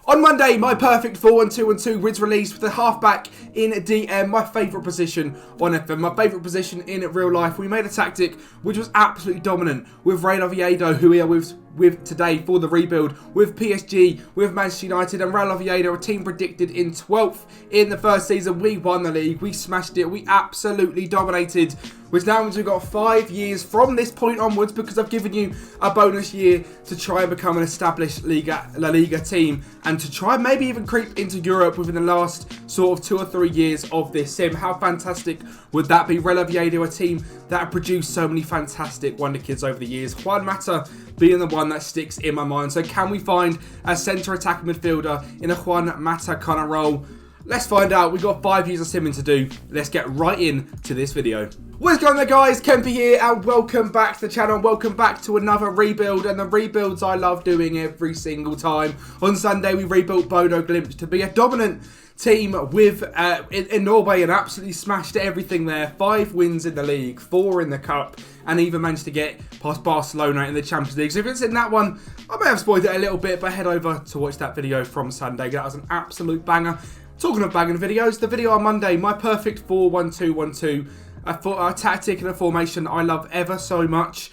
On Monday, my perfect 4-1-2-1-2 was released with a halfback in DM, my favourite position on FM, my favourite position in real life. We made a tactic which was absolutely dominant with Real Oviedo, who we are with today for the rebuild, with PSG, with Manchester United and Real Oviedo, a team predicted in 12th in the first season. We won the league, we smashed it, we absolutely dominated, which now means we've got 5 years from this point onwards, because I've given you a bonus year to try and become an established La Liga team and to try and maybe even creep into Europe within the last sort of 2 or 3 years of this sim. How fantastic would that be? Real Oviedo, a team that have produced so many fantastic wonder kids over the years. Juan Mata being the one that sticks in my mind. So can we find a centre attacking midfielder in a Juan Mata kind of role? Let's find out. We've got 5 years of simming to do. Let's get right into this video. What's going on there, guys? Kempy here and welcome back to the channel. Welcome back to another rebuild, and the rebuilds I love doing every single time. On Sunday we rebuilt Bodo Glimt to be a dominant team with in Norway and absolutely smashed everything there. 5 wins in the league, 4 in the cup, and even managed to get past Barcelona in the Champions League. So if it's in that one, I may have spoiled it a little bit, but head over to watch that video from Sunday. That was an absolute banger. Talking of banging videos, the video on Monday, my perfect 4-1-2-1-2, a tactic and a formation I love ever so much.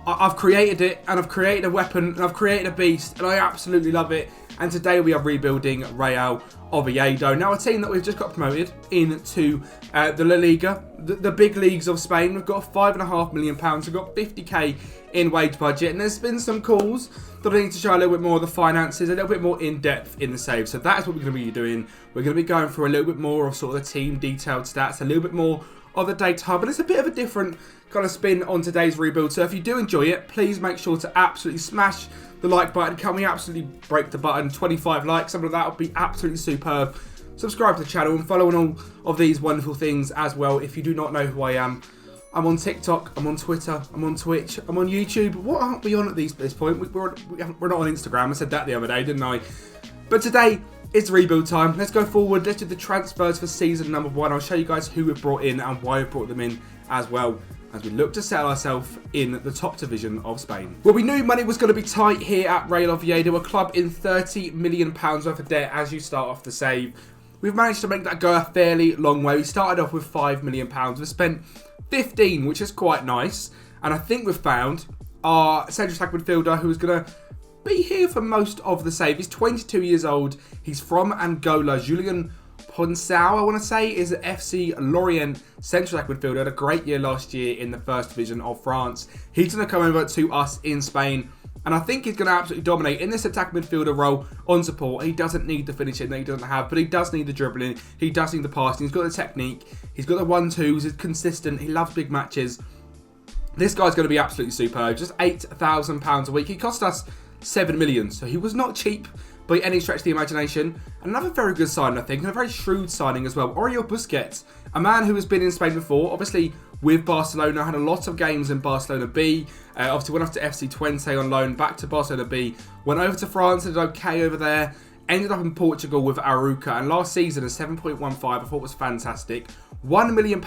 I've created it, and I've created a weapon, and I've created a beast, and I absolutely love it. And today we are rebuilding Real Oviedo. Now, a team that we've just got promoted into the La Liga, the big leagues of Spain. We've got £5.5 million. We've got 50k in wage budget, and there's been some calls that I need to show a little bit more of the finances, a little bit more in depth in the save. So that is what we're going to be doing. We're going to be going through a little bit more of sort of the team detailed stats, a little bit more of the data, but it's a bit of a different kind of spin on today's rebuild. So if you do enjoy it, please make sure to absolutely smash the like button. Can we absolutely break the button? 25 likes, something like that would be absolutely superb. Subscribe to the channel and follow on all of these wonderful things as well. If you do not know who I am, I'm on TikTok, I'm on Twitter, I'm on Twitch, I'm on YouTube. What aren't we on at this point? We're not on Instagram. I said that the other day, didn't I? But today, it's rebuild time. Let's go forward. Let's do the transfers for season number 1. I'll show you guys who we've brought in and why we've brought them in as well, as we look to settle ourselves in the top division of Spain. Well, we knew money was going to be tight here at Real Oviedo, a club in £30 million worth of debt as you start off the save. We've managed to make that go a fairly long way. We started off with £5 million. We've spent 15, which is quite nice. And I think we've found our central attack midfielder who is going to be here for most of the save. He's 22 years old. He's from Angola. Julian Ponsau, I want to say, is an FC Lorient central attack midfielder. Had a great year last year in the first division of France. He's going to come over to us in Spain, and I think he's going to absolutely dominate in this attack midfielder role on support. He doesn't need the finishing that he doesn't have, but he does need the dribbling. He does need the passing. He's got the technique. He's got the 1-2s. He's consistent. He loves big matches. This guy's going to be absolutely superb. Just £8,000 a week. He cost us 7 million, so he was not cheap by any stretch of the imagination. Another very good signing, I think, and a very shrewd signing as well. Oriol Busquets, a man who has been in Spain before, obviously with Barcelona, had a lot of games in Barcelona B, obviously went off to FC23 on loan, back to Barcelona B, went over to France, did okay over there, ended up in Portugal with Arouca, and last season a 7.15 I thought was fantastic. £1 million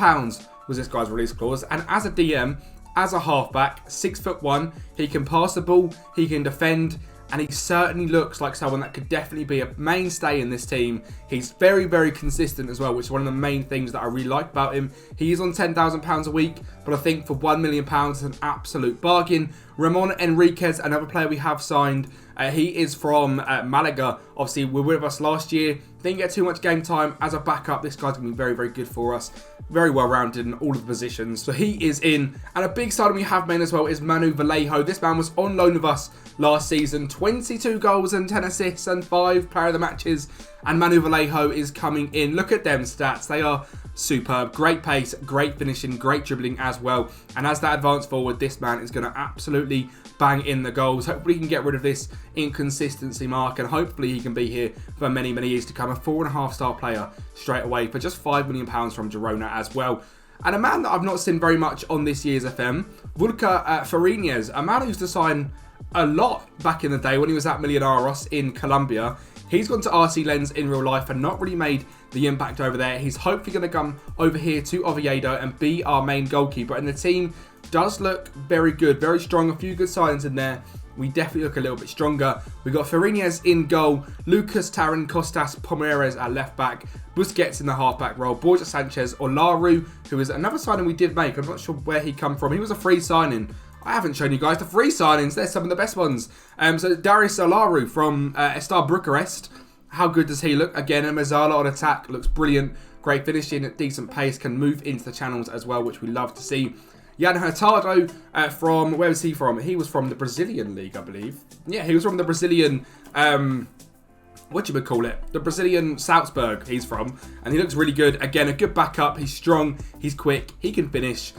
was this guy's release clause, and as a DM, as a halfback, 6'1", he can pass the ball, he can defend, and he certainly looks like someone that could definitely be a mainstay in this team. He's very, very consistent as well, which is one of the main things that I really like about him. He is on £10,000 a week, but I think for £1 million, it's an absolute bargain. Ramon Enriquez, another player we have signed. He is from Malaga. Obviously, we were with us last year. Didn't get too much game time as a backup. This guy's going to be very, very good for us. Very well-rounded in all of the positions. So he is in. And a big signing we have made as well is Manu Vallejo. This man was on loan with us last season. 22 goals and 10 assists and 5 player of the matches. And Manu Vallejo is coming in. Look at them stats. They are superb. Great pace, great finishing, great dribbling as well. And as that advance forward, this man is going to absolutely bang in the goals. Hopefully he can get rid of this inconsistency mark, and hopefully he can be here for many, many years to come. A 4.5-star player straight away for just £5 million from Girona as well. And a man that I've not seen very much on this year's FM, Vulca Fariñez, a man who used to sign a lot back in the day when he was at Millonarios in Colombia. He's gone to RC Lens in real life and not really made the impact over there. He's hopefully going to come over here to Oviedo and be our main goalkeeper. And the team does look very good, very strong. A few good signs in there. we definitely look a little bit stronger. We've got Fariñez in goal, Lucas Taran Costas Pomeres at left back, Busquets in the half-back role, Borja Sanchez, Olaru, who is another signing we did make. I'm not sure where he come from. He was a free signing. I haven't shown you guys the free signings. They're some of the best ones. So Darius Olaru from Estar Bucharest. How good does he look? Again, a Mezzala on attack. Looks brilliant. Great finishing at decent pace. Can move into the channels as well, which we love to see. Jan Hurtado from... Where was he from? He was from the Brazilian League, I believe. Yeah, he was from the Brazilian... what do you call it? The Brazilian Salzburg he's from. And he looks really good. Again, a good backup. He's strong. He's quick. He can finish.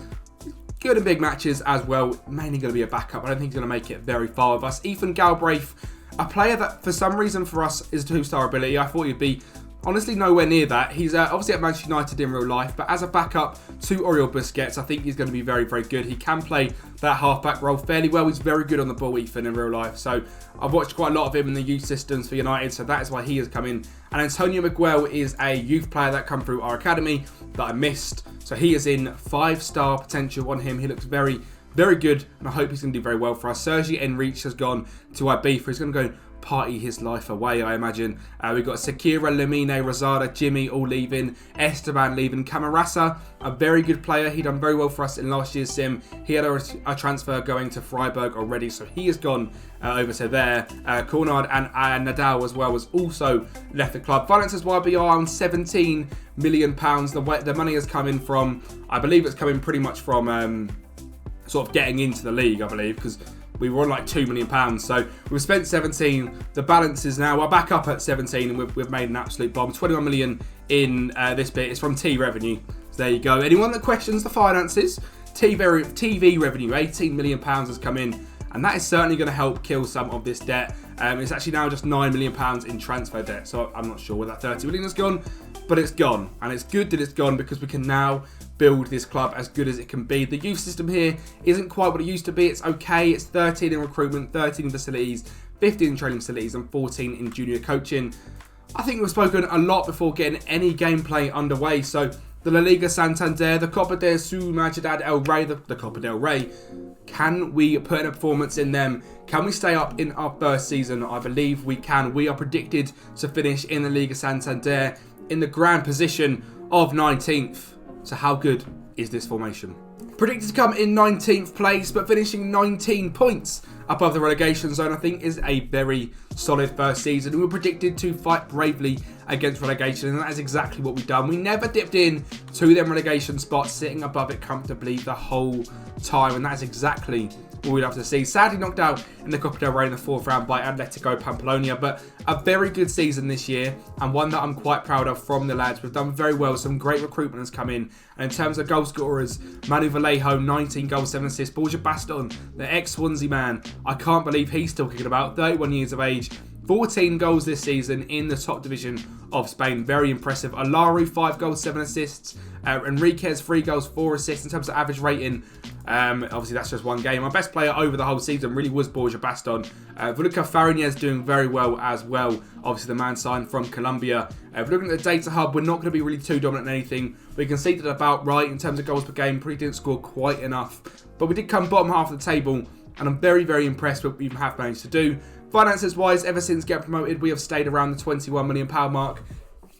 Good in big matches as well. Mainly going to be a backup. I don't think he's going to make it very far with us. Ethan Galbraith, a player that for some reason for us is a 2-star ability. I thought he'd be honestly nowhere near that. He's obviously at Manchester United in real life, but as a backup to Oriol Busquets, I think he's going to be very, very good. He can play that half-back role fairly well. He's very good on the ball, Ethan, in real life. So I've watched quite a lot of him in the youth systems for United, so that is why he has come in. And Antonio Miguel is a youth player that come through our academy that I missed. So he is in 5-star potential on him. He looks very, very good, and I hope he's going to do very well for us. Sergi Enrique has gone to Ibiza. He's going to go party his life away, I imagine. We've got Sakira, Lamine, Rosada, Jimmy all leaving, Esteban leaving, Camarasa, a very good player. He done very well for us in last year's sim. He had a transfer going to Freiburg already, so he has gone over to there. Cornard and Nadal as well has also left the club. Finances YBR on £17 million. The money has come in from, I believe it's coming pretty much from sort of getting into the league, I believe, because we were on like £2 million. So we've spent 17. The balance is now, we're back up at 17 and we've made an absolute bomb. 21 million in this bit. It's from T revenue. So there you go. Anyone that questions the finances, TV revenue, £18 million has come in. And that is certainly going to help kill some of this debt. It's actually now just £9 million in transfer debt. So I'm not sure where that 30 million has gone, but it's gone. And it's good that it's gone because we can now build this club as good as it can be. The youth system here isn't quite what it used to be. It's okay. It's 13 in recruitment, 13 in facilities, 15 in training facilities, and 14 in junior coaching. I think we've spoken a lot before getting any gameplay underway. So the La Liga Santander, the Copa del Su Majidad El Rey, the Copa del Rey. Can we put in a performance in them? Can we stay up in our first season? I believe we can. We are predicted to finish in the Liga Santander in the grand position of 19th. So how good is this formation? Predicted to come in 19th place, but finishing 19 points above the relegation zone, I think is a very solid first season. And we're predicted to fight bravely against relegation, and that is exactly what we've done. We never dipped in to them relegation spots, sitting above it comfortably the whole time, and that is exactly what we'd love to see. Sadly knocked out in the Copa del Rey in the 4th round by Atletico Pamplona, but a very good season this year, and one that I'm quite proud of from the lads. We've done very well. Some great recruitment has come in, and in terms of goal scorers, Manu Vallejo, 19 goals, 7 assists. Borja Baston, the ex-Swansea man, I can't believe he's still kicking about, 31 years of age. 14 goals this season in the top division of Spain. Very impressive. Olaru, 5 goals, 7 assists. Enriquez, 3 goals, 4 assists. In terms of average rating, obviously that's just one game. Our best player over the whole season really was Borja Baston. Voluca Fariñez doing very well as well. Obviously the man signed from Colombia. If we're looking at the data hub, we're not going to be really too dominant in anything. We conceded about right in terms of goals per game. Probably didn't score quite enough. But we did come bottom half of the table, and I'm very, very impressed with what we have managed to do. Finances wise, ever since getting promoted, we have stayed around the £21 million mark.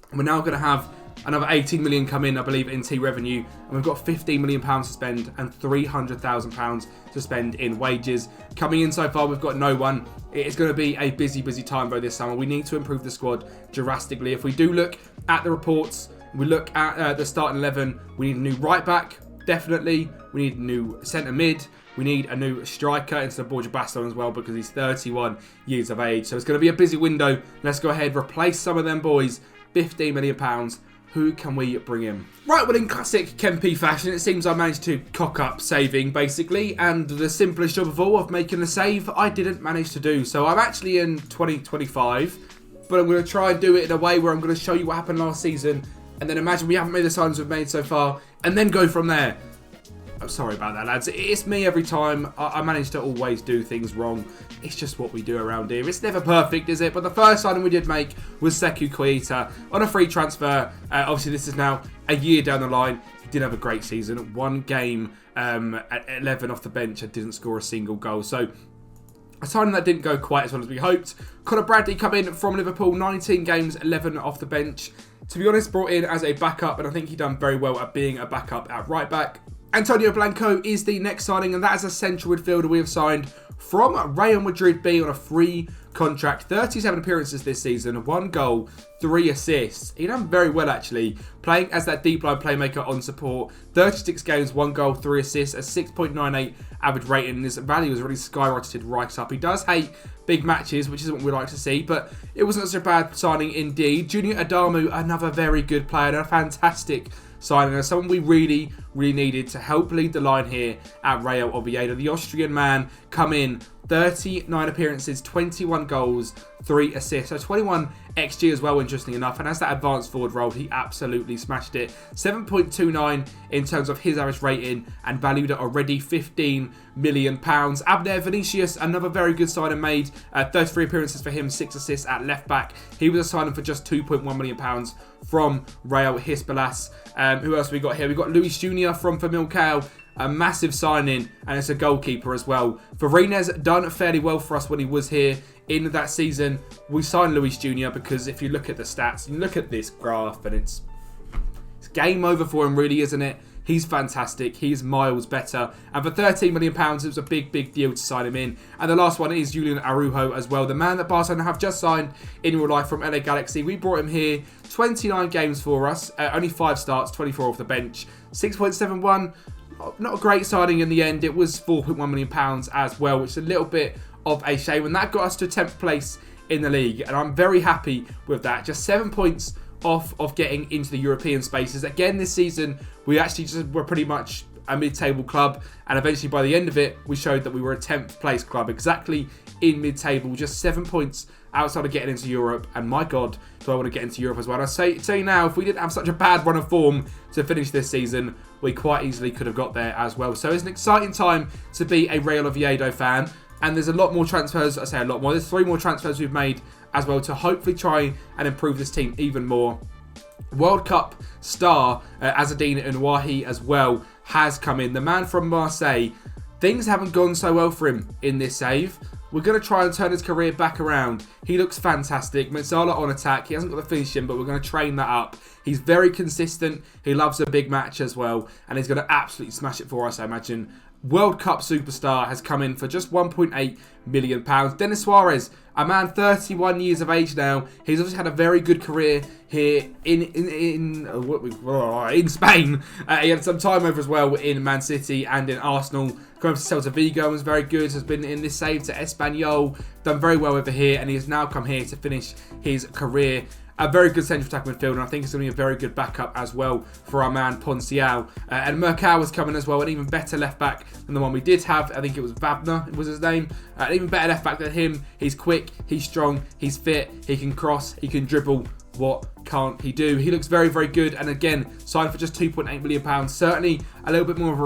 And we're now going to have another 18 million come in, I believe, in T revenue. And we've got £15 million to spend and £300,000 to spend in wages. Coming in so far, we've got no one. It is going to be a busy, busy time though this summer. We need to improve the squad drastically. If we do look at the reports, we look at the starting 11, we need a new right back, definitely. We need a new centre mid. We need a new striker instead of Borja Baston as well because he's 31 years of age. So it's going to be a busy window. Let's go ahead, replace some of them boys. £15 million. Who can we bring in? Right, well, in classic Kempe fashion, it seems I managed to cock up saving, basically. And the simplest job of all of making a save, I didn't manage to do. So I'm actually in 2025. But I'm going to try and do it in a way where I'm going to show you what happened last season. And then imagine we haven't made the signs we've made so far. And then go from there. I'm sorry about that, lads. It's me every time. I manage to always do things wrong. It's just what we do around here. It's never perfect, is it? But the first signing we did make was Sekou Koita on a free transfer. Obviously, this is now a year down the line. He did have a great season. One game at 11 off the bench and didn't score a single goal. So A signing that didn't go quite as well as we hoped. Conor Bradley come in from Liverpool, 19 games, 11 off the bench. To be honest, brought in as a backup, and I think he done very well at being a backup at right back. Antonio Blanco is the next signing, and that is a central midfielder we have signed from Real Madrid B on a free contract. 37 appearances this season, 1 goal, 3 assists. He done very well actually, playing as that deep line playmaker on support. 36 games, 1 goal, 3 assists, a 6.98 average rating, and his value has really skyrocketed right up. He does hate big matches, which isn't what we like to see, but it wasn't such a bad signing indeed. Junior Adamu, another very good player, and a fantastic signing, and someone we really needed to help lead the line here at Real Oviedo. The Austrian man come in, 39 appearances, 21 goals, 3 assists. So 21 XG as well, interesting enough. And as that advanced forward role, he absolutely smashed it. 7.29 in terms of his average rating and valued at already £15 million. Abner Vinicius, another very good signing made. 33 appearances for him, 6 assists at left back. He was a signing for just £2.1 million from Real Hispalas. Who else have we got here? We've got Luis Jr. from Familcao. A massive signing, and it's a goalkeeper as well. Farines done fairly well for us when he was here in that season. We signed Luis Jr. because if you look at the stats, you look at this graph, and it's game over for him, really, isn't it? He's fantastic. He's miles better. And for £13 million, it was a big deal to sign him in. And the last one is Julian Araujo as well. The man that Barcelona have just signed in real life from LA Galaxy. We brought him here. 29 games for us. Only 5 starts, 24 off the bench. 6.71. Not a great signing in the end. It was £4.1 million as well, which is a little bit of a shame. And that got us to 10th place in the league. And I'm very happy with that. Just 7 points off of getting into the European spaces. Again, this season, we actually just were pretty much a mid-table club. And eventually, by the end of it, we showed that we were a 10th place club. Exactly in mid-table. Just 7 points outside of getting into Europe. And my God, do I want to get into Europe as well. And I say now, if we didn't have such a bad run of form to finish this season, we quite easily could have got there as well. So it's an exciting time to be a Real Oviedo fan. And there's a lot more transfers. I say a lot more. There's 3 more transfers we've made as well to hopefully try and improve this team even more. World Cup star Azzedine Ounahi as well has come in. The man from Marseille. Things haven't gone so well for him in this save. We're going to try and turn his career back around. He looks fantastic. Mezzala on attack. He hasn't got the finishing, but we're going to train that up. He's very consistent. He loves a big match as well. And he's going to absolutely smash it for us, I imagine. World Cup superstar has come in for just £1.8 million. Denis Suarez, a man 31 years of age now. He's obviously had a very good career here in Spain. He had some time over as well in Man City and in Arsenal. Going to Celta Vigo was very good. Has been in this save to Espanyol. Done very well over here, and he has now come here to finish his career. A very good central attack midfielder, and I think it's going to be a very good backup as well for our man Poncial. And Mercado was coming as well, an even better left back than the one we did have. I think it was Wagner was his name. An even better left back than him. He's quick, he's strong, he's fit, he can cross, he can dribble. What can't he do? He looks very good, and again, signed for just £2.8 million. Certainly a little bit more of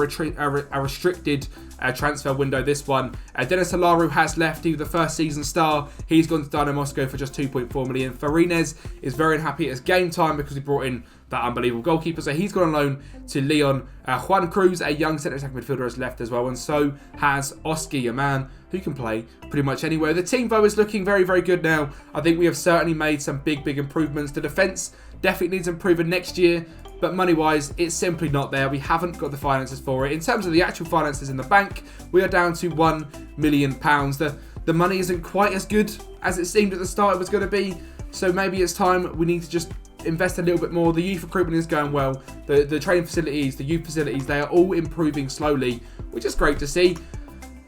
a restricted transfer window, this one. Denis Alaru has left. He was the first season star. He's gone to Dynamo Moscow for just £2.4 million. Farines is very unhappy at his game time because he brought in that unbelievable goalkeeper. So he's gone on loan to Lyon. Juan Cruz, a young centre attack midfielder, has left as well. And so has Oski, a man who can play pretty much anywhere. The team, though, is looking very good now. I think we have certainly made some big improvements. The defence definitely needs improving next year. But money-wise, it's simply not there. We haven't got the finances for it. In terms of the actual finances in the bank, we are down to £1 million. The money isn't quite as good as it seemed at the start it was going to be. So maybe it's time we need to just invest a little bit more. The youth recruitment is going well. The training facilities, the youth facilities, they are all improving slowly, which is great to see.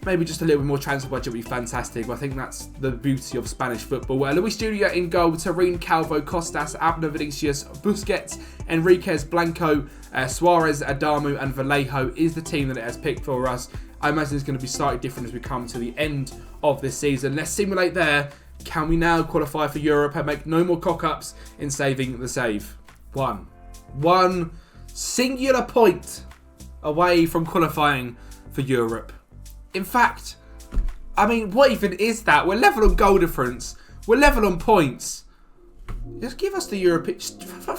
Maybe just a little bit more transfer budget would be fantastic. I think that's the beauty of Spanish football. Luis Jr. in goal, Tarín, Calvo, Costas, Abner Vinicius, Busquets, Enriquez, Blanco, Suarez, Adamu and Vallejo is the team that it has picked for us. I imagine it's going to be slightly different as we come to the end of this season. Let's simulate there. Can we now qualify for Europe and make no more cock-ups in saving the save? One singular point away from qualifying for Europe. In fact, I mean, what even is that? We're level on goal difference. We're level on points. Just give us the European... For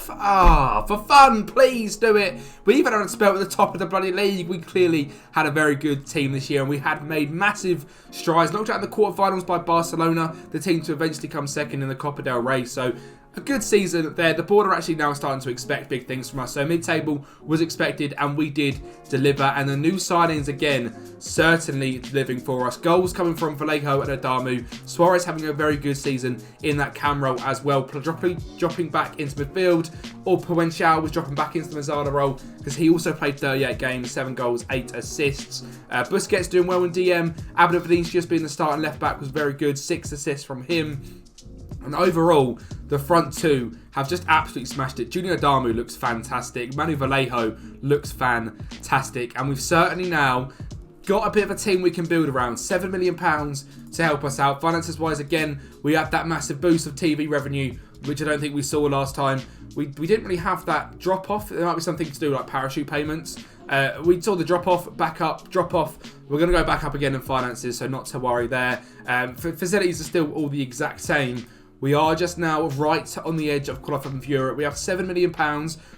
fun, please do it. We even had a spell at the top of the bloody league. We clearly had a very good team this year, and we had made massive strides. Knocked out in the quarterfinals by Barcelona, the team to eventually come second in the Copa del Rey. So a good season there. The board are actually now starting to expect big things from us. So mid-table was expected, and we did deliver. And the new signings, again, certainly delivering for us. Goals coming from Vallejo and Adamu. Suarez having a very good season in that cam role as well. Dropping back into midfield. Or Puenchao was dropping back into the Mazzarda role because he also played 38 games, 7 goals, 8 assists. Busquets doing well in DM. Abner Vinicius being the starting left back was very good. 6 assists from him. And overall, the front two have just absolutely smashed it. Junior Adamu looks fantastic. Manu Vallejo looks fantastic. And we've certainly now got a bit of a team we can build around. £7 million to help us out. Finances-wise, again, we had that massive boost of TV revenue, which I don't think we saw last time. We didn't really have that drop-off. There might be something to do like parachute payments. We saw the drop-off, back up, drop-off. We're going to go back up again in finances, so not to worry there. Facilities are still all the exact same. We are just now right on the edge of qualifying for Europe. We have £7 million.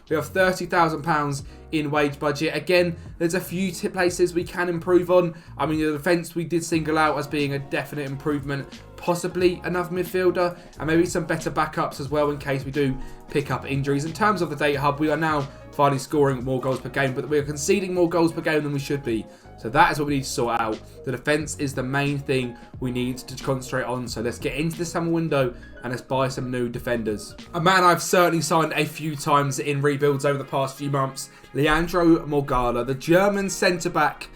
We have £30,000 in wage budget. Again, there's a few places we can improve on. I mean, the defence we did single out as being a definite improvement. Possibly another midfielder and maybe some better backups as well in case we do pick up injuries. In terms of the data hub, we are now finally scoring more goals per game, but we are conceding more goals per game than we should be. So that is what we need to sort out. The defence is the main thing we need to concentrate on. So let's get into the summer window and let's buy some new defenders. A man I've certainly signed a few times in rebuilds over the past few months, Leandro Morgala, the German centre-back,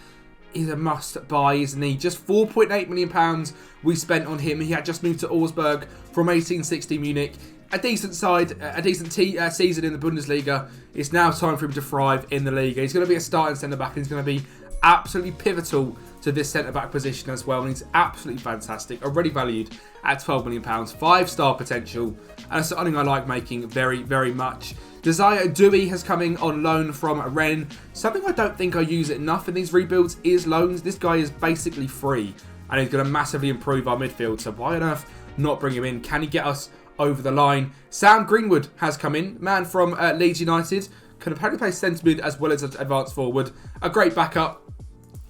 is a must-buy, isn't he? Just £4.8 million we spent on him. He had just moved to Augsburg from 1860 Munich. A decent side, a decent season in the Bundesliga. It's now time for him to thrive in the Liga. He's going to be a starting centre-back and he's going to be absolutely pivotal to this centre-back position as well. And he's absolutely fantastic. Already valued at £12 million. 5-star potential. And it's something I like making very, very much. Desire Dewey has come in on loan from Rennes. Something I don't think I use enough in these rebuilds is loans. This guy is basically free. And he's going to massively improve our midfield. So why on earth not bring him in? Can he get us over the line? Sam Greenwood has come in. Man from Leeds United. Can apparently play centre mid as well as advanced forward. A great backup.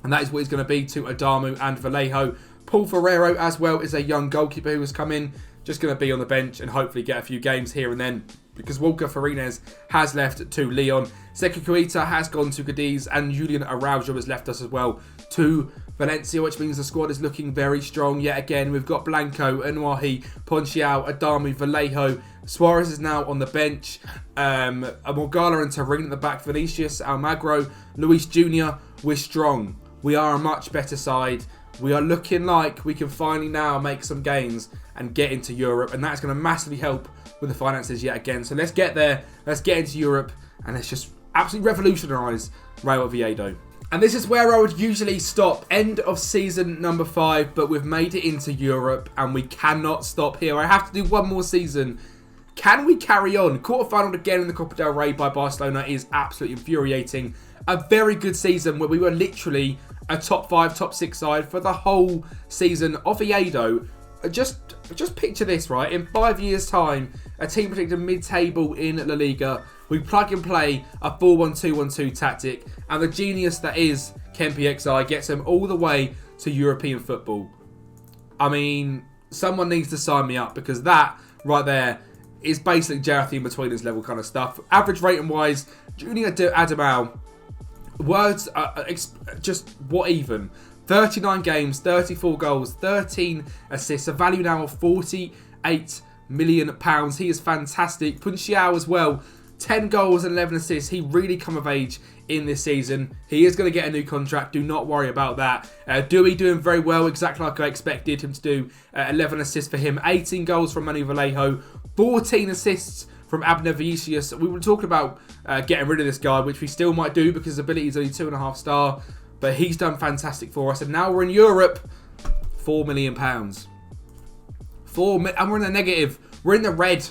And that is what he's going to be to Adamu and Vallejo. Paul Ferrero as well is a young goalkeeper who has come in. Just going to be on the bench and hopefully get a few games here and then. Because Walker Farines has left to Lyon. Seki Kuita has gone to Cadiz. And Julian Araujo has left us as well to Valencia, which means the squad is looking very strong. Yet again, we've got Blanco, Anuahi, Ponchiao, Adamu, Vallejo. Suarez is now on the bench. Morgala and Tarin at the back. Vinicius, Almagro, Luis Jr. We're strong. We are a much better side. We are looking like we can finally now make some gains and get into Europe. And that's going to massively help with the finances yet again. So let's get there. Let's get into Europe. And let's just absolutely revolutionise Real Oviedo. And this is where I would usually stop. End of season number 5. But we've made it into Europe. And we cannot stop here. I have to do one more season. Can we carry on? Quarterfinal again in the Copa del Rey by Barcelona is absolutely infuriating. A very good season where we were literally a top 5, top 6 side for the whole season. Oviedo, just picture this, right? In 5 years' time, a team predicted mid-table in La Liga. We plug and play a 4-1-2-1-2 tactic, and the genius that is Kempi XI gets them all the way to European football. I mean, someone needs to sign me up because that right there is basically Jarathine between us level kind of stuff. Average rating-wise, Junior Adamau, words are just what even. 39 games, 34 goals, 13 assists, a value now of £48 million. He is fantastic. Punchiao as well, 10 goals and 11 assists. He really come of age in this season. He is going to get a new contract. Do not worry about that. Dewey doing very well, exactly like I expected him to do. 11 assists for him. 18 goals from Manu Vallejo. 14 assists from Abner Vinicius. We were talking about getting rid of this guy, which we still might do because his ability is only 2.5 star. But he's done fantastic for us. And now we're in Europe. £4 million. And we're in the negative. We're in the red.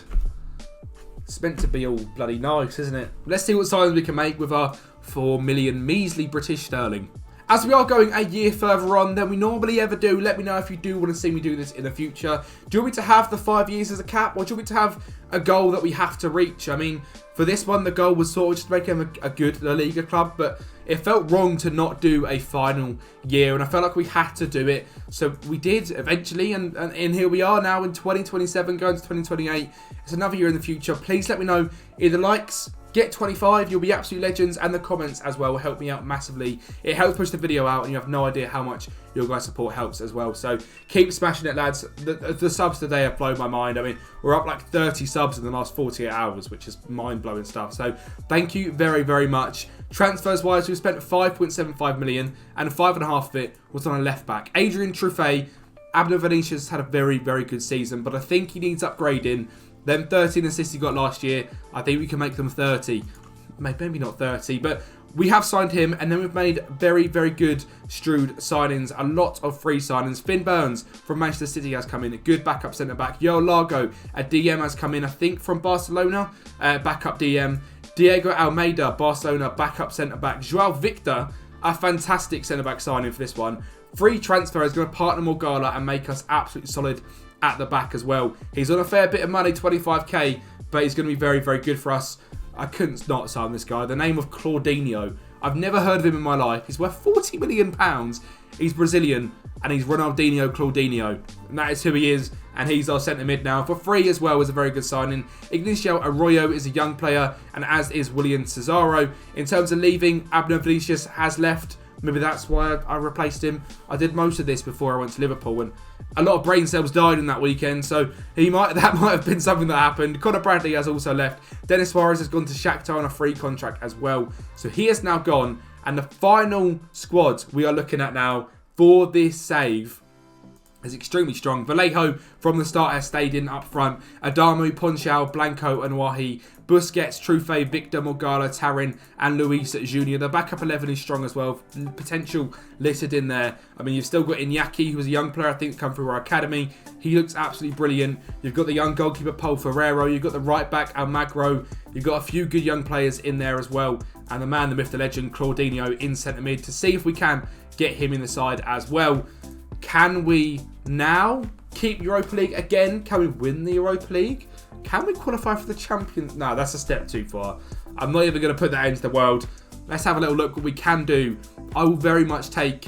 It's meant to be all bloody nice, isn't it? Let's see what signings we can make with our 4 million measly British sterling. As we are going a year further on than we normally ever do, let me know if you do want to see me do this in the future. Do you want me to have the 5 years as a cap, or do you want me to have a goal that we have to reach? I mean, for this one, the goal was sort of just to make him a good La Liga club, but it felt wrong to not do a final year, and I felt like we had to do it. So we did eventually, and here we are now in 2027, going to 2028. It's another year in the future. Please let me know in the likes. Get 25, you'll be absolute legends, and the comments as well will help me out massively. It helps push the video out, and you have no idea how much your guys' support helps as well. So keep smashing it, lads. The subs today have blown my mind. I mean, we're up like 30 subs in the last 48 hours, which is mind-blowing stuff. So thank you very, very much. Transfers-wise, we spent 5.75 million, and 5.5 of it was on a left-back. Adrian Truffet, Abner Vinicius had a very, very good season, but I think he needs upgrading. Them 13 assists he got last year, I think we can make them 30. Maybe not 30, but we have signed him, and then we've made very, very good, shrewd signings. A lot of free signings. Finn Burns from Manchester City has come in. A good backup centre-back. Yoel Largo, a DM, has come in, I think, from Barcelona. Backup DM. Diego Almeida, Barcelona, backup centre-back. Joao Victor, a fantastic centre-back signing for this one. Free transfer is going to partner Morgala and make us absolutely solid at the back as well. He's on a fair bit of money, 25k, but he's going to be very, very good for us. I couldn't not sign this guy. The name of Claudinho. I've never heard of him in my life. He's worth £40 million. He's Brazilian, and he's Ronaldinho Claudinho. And that is who he is, and he's our centre mid now. For free as well is a very good signing. Ignacio Arroyo is a young player, and as is William Cesaro. In terms of leaving, Abner Vinicius has left. Maybe that's why I replaced him. I did most of this before I went to Liverpool, and a lot of brain cells died in that weekend, so that might have been something that happened. Conor Bradley has also left. Dennis Suarez has gone to Shakhtar on a free contract as well. So he has now gone, and the final squad we are looking at now for this save is extremely strong. Vallejo from the start has stayed in up front. Adamu, Ponchal, Blanco and Wahi. Busquets, Truffet, Victor, Morgala, Tarin and Luis Jr. The backup 11 is strong as well. Potential littered in there. I mean, you've still got Iñaki, who was a young player, I think, come through our academy. He looks absolutely brilliant. You've got the young goalkeeper, Paul Ferrero. You've got the right back, Almagro. You've got a few good young players in there as well. And the man, the myth, the legend, Claudinho in centre mid, to see if we can get him in the side as well. Can we now keep Europa League again? Can we win the Europa League? Can we qualify for the Champions? No, that's a step too far. I'm not even going to put that into the world. Let's have a little look what we can do. I will very much take...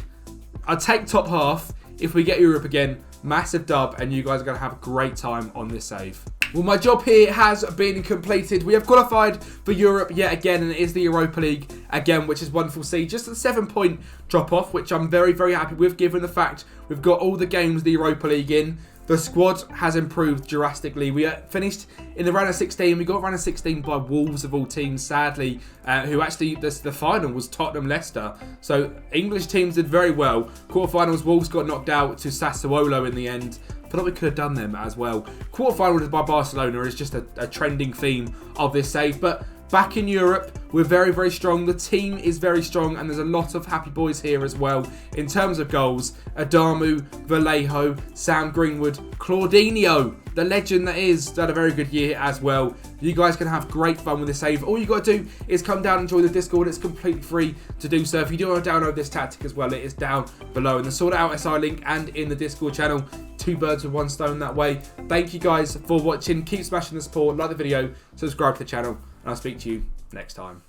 I'll take top half if we get Europe again. Massive dub, and you guys are going to have a great time on this save. Well, my job here has been completed. We have qualified for Europe yet again, and it is the Europa League again, which is wonderful to see. Just a 7-point drop-off, which I'm very, very happy with, given the fact we've got all the games of the Europa League in. The squad has improved drastically. We finished in the round of 16. We got round of 16 by Wolves of all teams, sadly, who actually, the final was Tottenham-Leicester. So English teams did very well. Quarterfinals, Wolves got knocked out to Sassuolo in the end. I thought we could have done them as well. Quarterfinals by Barcelona is just a trending theme of this save. But back in Europe, we're very, very strong. The team is very strong, and there's a lot of happy boys here as well. In terms of goals, Adamu, Vallejo, Sam Greenwood, Claudinho, the legend that is, had a very good year as well. You guys can have great fun with this save. All you got to do is come down and join the Discord. It's completely free to do so. If you do want to download this tactic as well, it is down below in the Sort It Out SI link and in the Discord channel. 2 birds with 1 stone that way. Thank you guys for watching. Keep smashing the support. Like the video, subscribe to the channel, and I'll speak to you next time.